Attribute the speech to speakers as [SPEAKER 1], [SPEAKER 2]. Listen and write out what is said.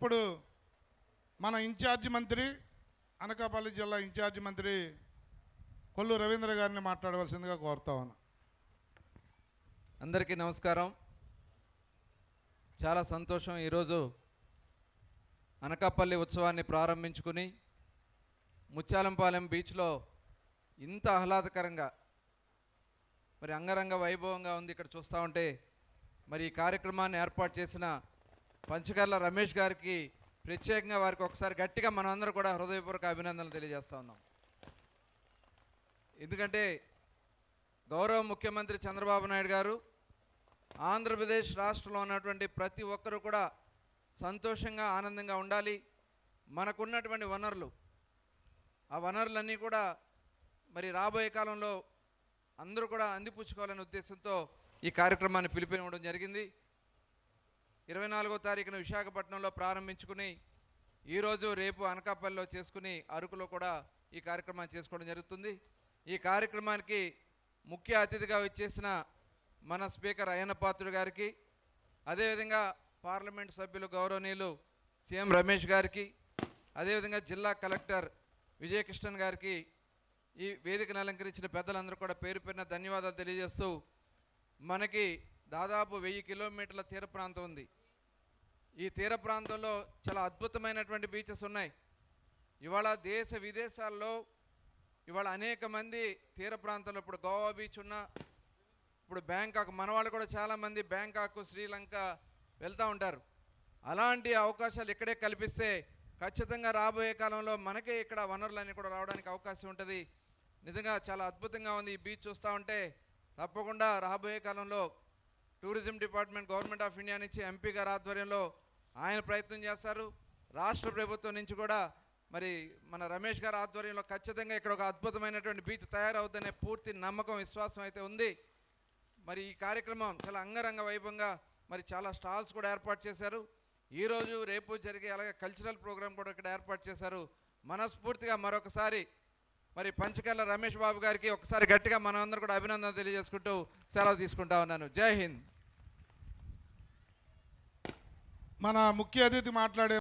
[SPEAKER 1] ఇప్పుడు మన ఇన్ఛార్జి మంత్రి అనకాపల్లి జిల్లా ఇన్ఛార్జి మంత్రి కొల్లు రవీంద్ర గారిని మాట్లాడవలసిందిగా కోరుతా ఉన్నా.
[SPEAKER 2] అందరికీ నమస్కారం. చాలా సంతోషం. ఈరోజు అనకాపల్లి ఉత్సవాన్ని ప్రారంభించుకుని ముత్యాలంపాలెం బీచ్లో ఇంత ఆహ్లాదకరంగా మరి అంగరంగ వైభవంగా ఉంది. ఇక్కడ చూస్తూ ఉంటే మరి ఈ కార్యక్రమాన్ని ఏర్పాటు చేసిన పంచకర్ల రమేష్ గారికి ప్రత్యేకంగా వారికి ఒకసారి గట్టిగా మనం అందరూ కూడా హృదయపూర్వక అభినందనలు తెలియజేస్తూ ఉన్నాం. ఎందుకంటే గౌరవ ముఖ్యమంత్రి చంద్రబాబు నాయుడు గారు ఆంధ్రప్రదేశ్ రాష్ట్రంలో ఉన్నటువంటి ప్రతి ఒక్కరూ కూడా సంతోషంగా ఆనందంగా ఉండాలి. మనకున్నటువంటి వనరులు, ఆ వనరులన్నీ కూడా మరి రాబోయే కాలంలో అందరూ కూడా అందిపుచ్చుకోవాలనే ఉద్దేశంతో ఈ కార్యక్రమాన్ని పిలుపునివ్వడం జరిగింది. 24వ తారీఖున విశాఖపట్నంలో ప్రారంభించుకుని ఈరోజు రేపు అనకాపల్లిలో చేసుకుని అరకులో కూడా ఈ కార్యక్రమాన్ని చేసుకోవడం జరుగుతుంది. ఈ కార్యక్రమానికి ముఖ్య అతిథిగా వచ్చేసిన మన స్పీకర్ అయ్యన్న పాత్రుడు గారికి, అదేవిధంగా పార్లమెంట్ సభ్యులు గౌరవనీయులు సీఎం రమేష్ గారికి, అదేవిధంగా జిల్లా కలెక్టర్ విజయకృష్ణన్ గారికి, ఈ వేదికను అలంకరించిన పెద్దలందరూ కూడా పేరు పేరున ధన్యవాదాలు తెలియజేస్తూ, మనకి దాదాపు 1000 కిలోమీటర్ల తీర ప్రాంతం ఉంది. ఈ తీర ప్రాంతంలో చాలా అద్భుతమైనటువంటి బీచెస్ ఉన్నాయి. ఇవాళ దేశ విదేశాల్లో ఇవాళ అనేక మంది తీర ప్రాంతంలో, ఇప్పుడు గోవా బీచ్ ఉన్నా, ఇప్పుడు బ్యాంకాక్, మన వాళ్ళు కూడా చాలామంది బ్యాంకాక్, శ్రీలంక వెళ్తూ ఉంటారు. అలాంటి అవకాశాలు ఇక్కడే కల్పిస్తే ఖచ్చితంగా రాబోయే కాలంలో మనకే ఇక్కడ వనరులన్నీ కూడా రావడానికి అవకాశం ఉంటుంది. నిజంగా చాలా అద్భుతంగా ఉంది ఈ బీచ్ చూస్తూ ఉంటే. తప్పకుండా రాబోయే కాలంలో tourism department, government of India నుంచి ఎంపీ గారి ఆధ్వర్యంలో ఆయన ప్రయత్నం చేస్తారు. రాష్ట్ర ప్రభుత్వం నుంచి కూడా మరి మన రమేష్ గారి ఆధ్వర్యంలో ఖచ్చితంగా ఇక్కడ ఒక అద్భుతమైనటువంటి బీచ్ తయారవుతుందనే పూర్తి నమ్మకం, విశ్వాసం అయితే ఉంది. మరి ఈ కార్యక్రమం చాలా అంగరంగ వైభవంగా మరి చాలా స్టాల్స్ కూడా ఏర్పాటు చేశారు. ఈరోజు రేపు జరిగే అలాగే కల్చరల్ ప్రోగ్రాం కూడా ఇక్కడ ఏర్పాటు చేశారు. మనస్ఫూర్తిగా మరొకసారి మరి పంచకర్ల రమేష్ బాబు గారికి ఒకసారి గట్టిగా మనం అందరూ కూడా అభినందన తెలియజేసుకుంటూ సెలవు తీసుకుంటా ఉన్నాను. జై హింద్.
[SPEAKER 1] మన ముఖ్య అతిథి మాట్లాడే